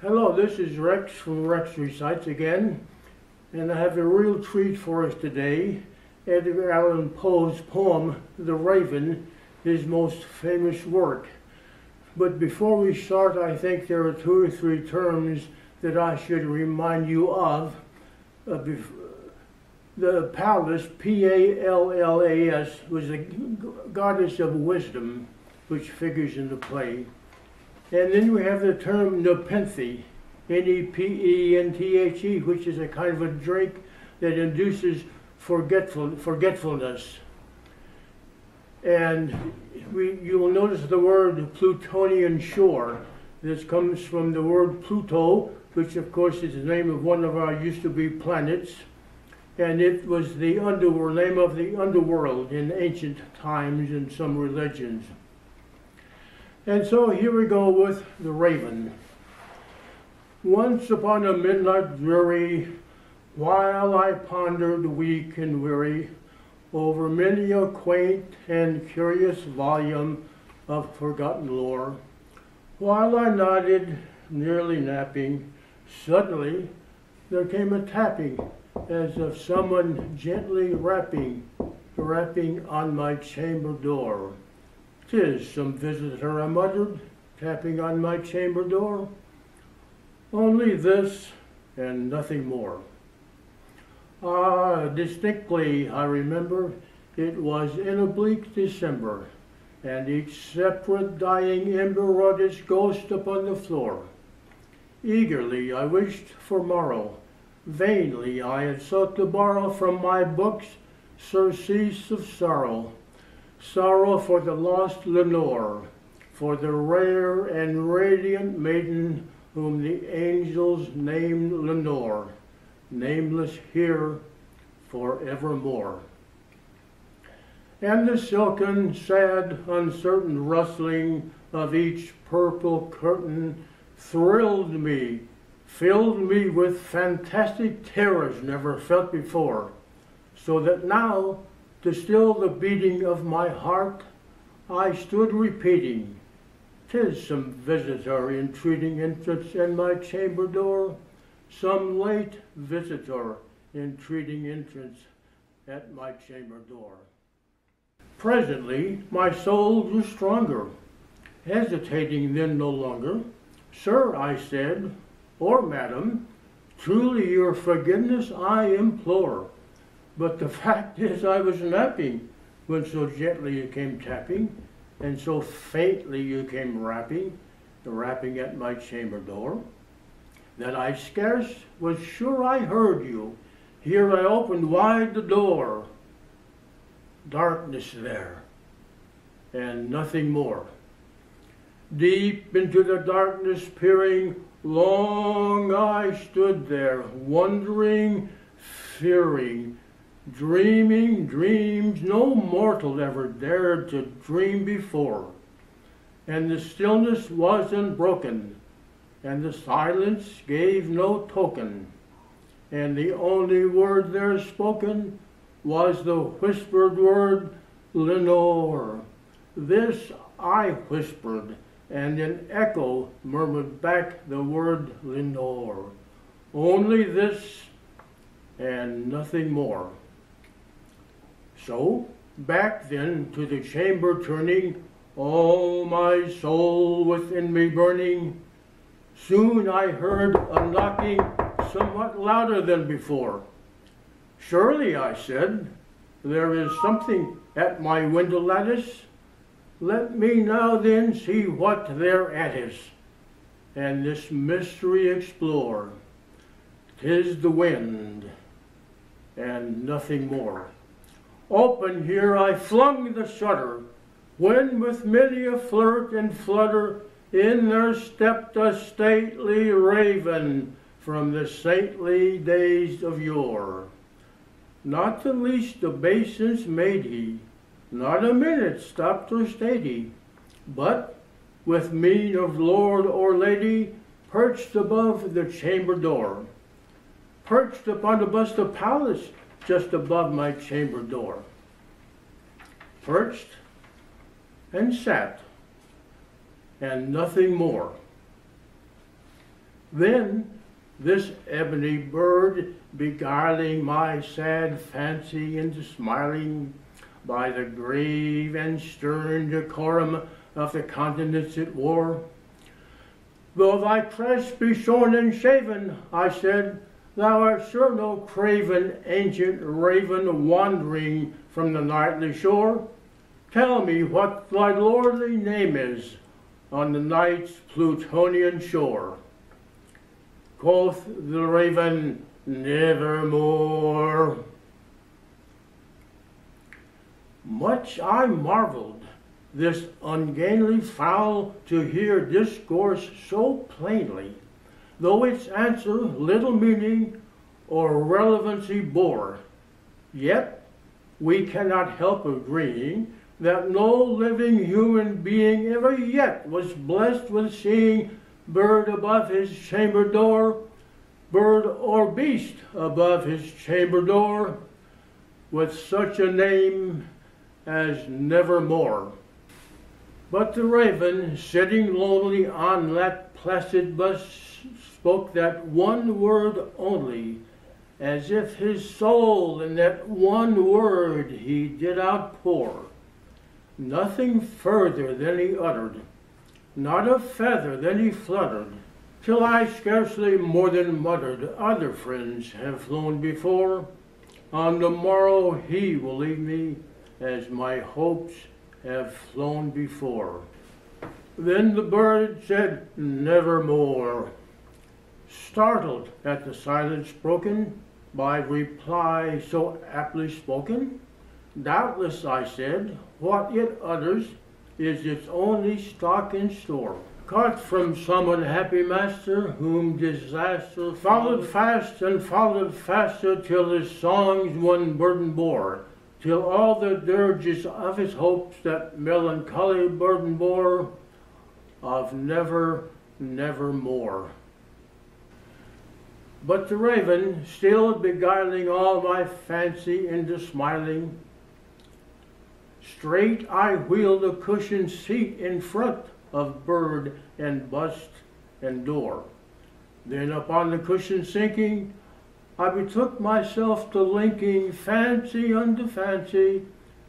Hello, this is Rex from Rex Recites again, and I have a real treat for us today. Edgar Allan Poe's poem, The Raven, his most famous work. But before we start, I think there are 2 or 3 terms that I should remind you of. The Pallas, P-A-L-L-A-S, was a goddess of wisdom, which figures in the play. And then we have the term Nepenthe, N-E-P-E-N-T-H-E, which is a kind of a drink that induces forgetfulness. And you will notice the word Plutonian shore. This comes from the word Pluto, which of course is the name of one of our used-to-be planets. And it was the name of the underworld in ancient times in some religions. And so here we go with The Raven. Once upon a midnight dreary, while I pondered weak and weary over many a quaint and curious volume of forgotten lore, while I nodded, nearly napping, suddenly there came a tapping, as of someone gently rapping on my chamber door. "'Tis some visitor," I muttered, tapping on my chamber door. "Only this and nothing more." Distinctly I remember it was in a bleak December, and each separate dying ember wrought its ghost upon the floor. Eagerly I wished for morrow. Vainly I had sought to borrow from my books surcease of sorrow. Sorrow for the lost Lenore, for the rare and radiant maiden whom the angels named Lenore, nameless here forevermore. And the silken, sad, uncertain rustling of each purple curtain thrilled me, filled me with fantastic terrors never felt before, so that now, to still the beating of my heart, I stood repeating, "'Tis some visitor entreating entrance in my chamber door, some late visitor entreating entrance at my chamber door." Presently my soul grew stronger, hesitating then no longer. "Sir," I said, "or madam, truly your forgiveness I implore. But the fact is I was napping when so gently you came tapping, and so faintly you came rapping at my chamber door, that I scarce was sure I heard you. Here I opened wide the door. Darkness there, and nothing more. Deep into the darkness peering, long I stood there, wondering, fearing, dreaming dreams no mortal ever dared to dream before. And the stillness was unbroken, and the silence gave no token, and the only word there spoken was the whispered word, Lenore. This I whispered, and an echo murmured back the word Lenore. Only this and nothing more. So, back then to the chamber turning, all my soul within me burning, soon I heard a knocking somewhat louder than before. "Surely," I said, "there is something at my window lattice. Let me now then see what thereat is, and this mystery explore. 'Tis the wind, and nothing more." Open here I flung the shutter, when with many a flirt and flutter in there stepped a stately raven from the saintly days of yore. Not the least obeisance made he, not a minute stopped or stayed he, but, with mien of lord or lady, perched above the chamber door, perched upon a bust of Pallas just above my chamber door, perched and sat, and nothing more. Then this ebony bird, beguiling my sad fancy into smiling, by the grave and stern decorum of the continents it wore. Though thy crest be shorn and shaven, I said, thou art sure no craven ancient raven wandering from the nightly shore. Tell me what thy lordly name is on the night's Plutonian shore. Quoth the raven, nevermore. Much I marveled, this ungainly fowl, to hear discourse so plainly, though its answer little meaning or relevancy bore. Yet we cannot help agreeing that no living human being ever yet was blessed with seeing bird above his chamber door, bird or beast above his chamber door, with such a name as nevermore. But the raven, sitting lonely on that placid bust, spoke that one word only, as if his soul in that one word he did outpour. Nothing further than he uttered, not a feather than he fluttered, till I scarcely more than muttered, other friends have flown before. On the morrow he will leave me, as my hopes have flown before. Then the bird said, nevermore. Startled at the silence broken by reply so aptly spoken, doubtless, I said, what it utters is its only stock in store, caught from some unhappy master whom disaster followed fast and followed faster, till his songs one burden bore, till all the dirges of his hopes that melancholy burden bore, of never, nevermore. But the raven, still beguiling all my fancy into smiling, straight I wheeled a cushioned seat in front of bird and bust and door. Then upon the cushion sinking, I betook myself to linking fancy unto fancy,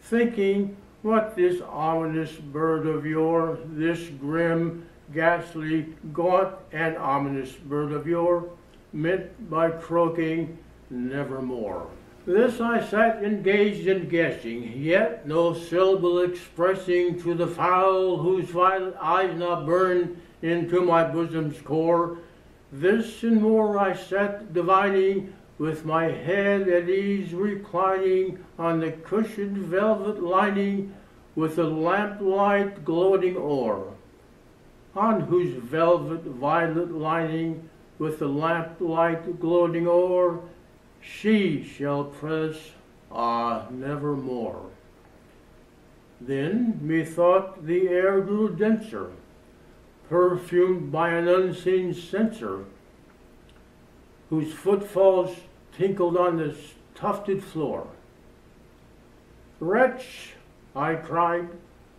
thinking what this ominous bird of yore, this grim, ghastly, gaunt, and ominous bird of yore, meant by croaking nevermore. This I sat engaged in guessing, yet no syllable expressing to the fowl whose violet eyes now burned into my bosom's core. This and more I sat divining, with my head at ease reclining on the cushioned velvet lining, with the lamplight gloating o'er, on whose velvet violet lining, with the lamplight gloating o'er, she shall press, nevermore. Then methought the air grew denser, perfumed by an unseen censer, whose footfalls tinkled on the tufted floor. Wretch, I cried,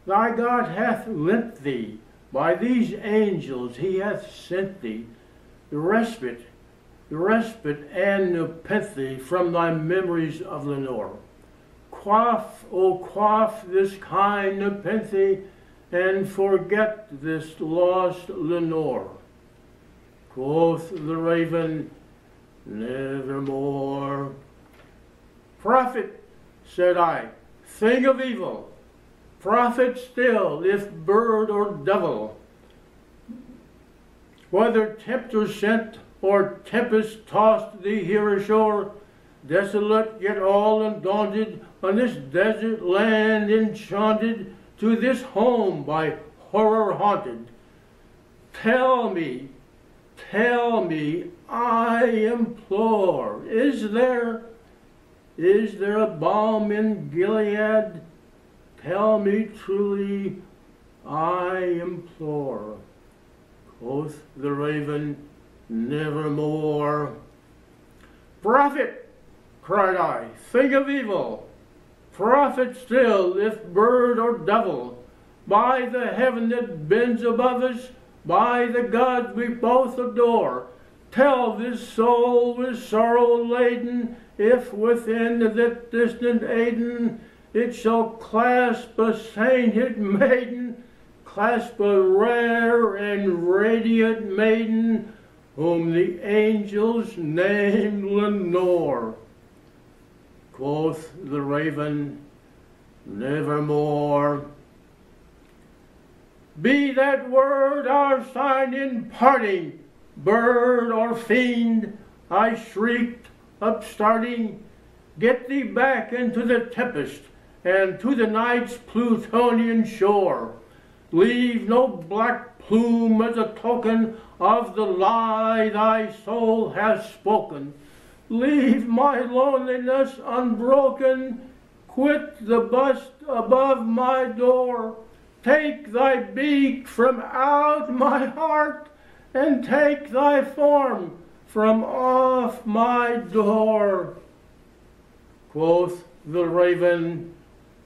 thy God hath lent thee, by these angels he hath sent thee, the respite and nepenthe from thy memories of Lenore. Quaff, O quaff this kind nepenthe, and forget this lost Lenore. Quoth the raven, nevermore. Prophet, said I, thing of evil, prophet still, if bird or devil, whether tempter sent or tempest tossed thee here ashore, desolate yet all undaunted, on this desert land enchanted, to this home by horror haunted. Tell me, I implore, is there a balm in Gilead? Tell me truly, I implore. Quoth the raven, nevermore. Prophet, cried I, thing of evil, prophet still, if bird or devil, by the heaven that bends above us, By the gods we both adore, tell this soul with sorrow laden, if within the distant Aden it shall clasp a sainted maiden, clasp a rare and radiant maiden, whom the angels name Lenore. Quoth the raven, nevermore. Be that word our sign in parting, bird or fiend, I shrieked, upstarting, get thee back into the tempest, and to the night's Plutonian shore. Leave no black plume as a token of the lie thy soul has spoken. Leave my loneliness unbroken, quit the bust above my door. Take thy beak from out my heart, and take thy form from off my door. Quoth the raven,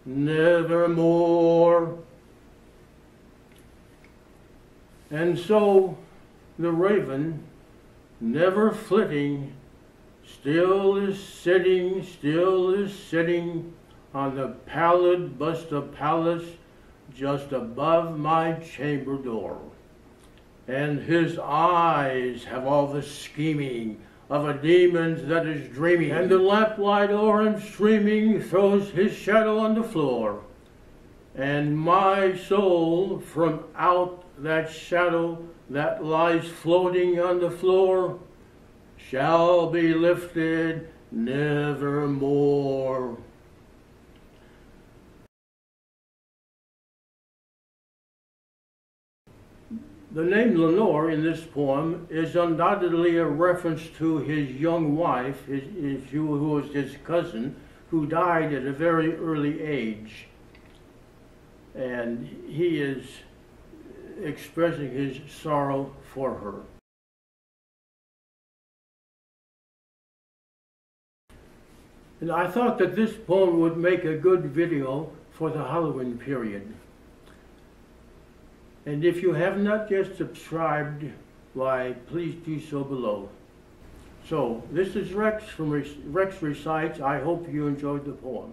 nevermore. And so the raven, never flitting, still is sitting on the pallid bust of Pallas just above my chamber door. And his eyes have all the scheming of a demon's that is dreaming, and the lamplight o'er him streaming throws his shadow on the floor. And my soul from out that shadow that lies floating on the floor shall be lifted nevermore. The name Lenore in this poem is undoubtedly a reference to his young wife, who was his cousin, who died at a very early age. And he is expressing his sorrow for her. And I thought that this poem would make a good video for the Halloween period. And if you have not yet subscribed, why, please do so below. So, this is Rex from Rex Recites. I hope you enjoyed the poem.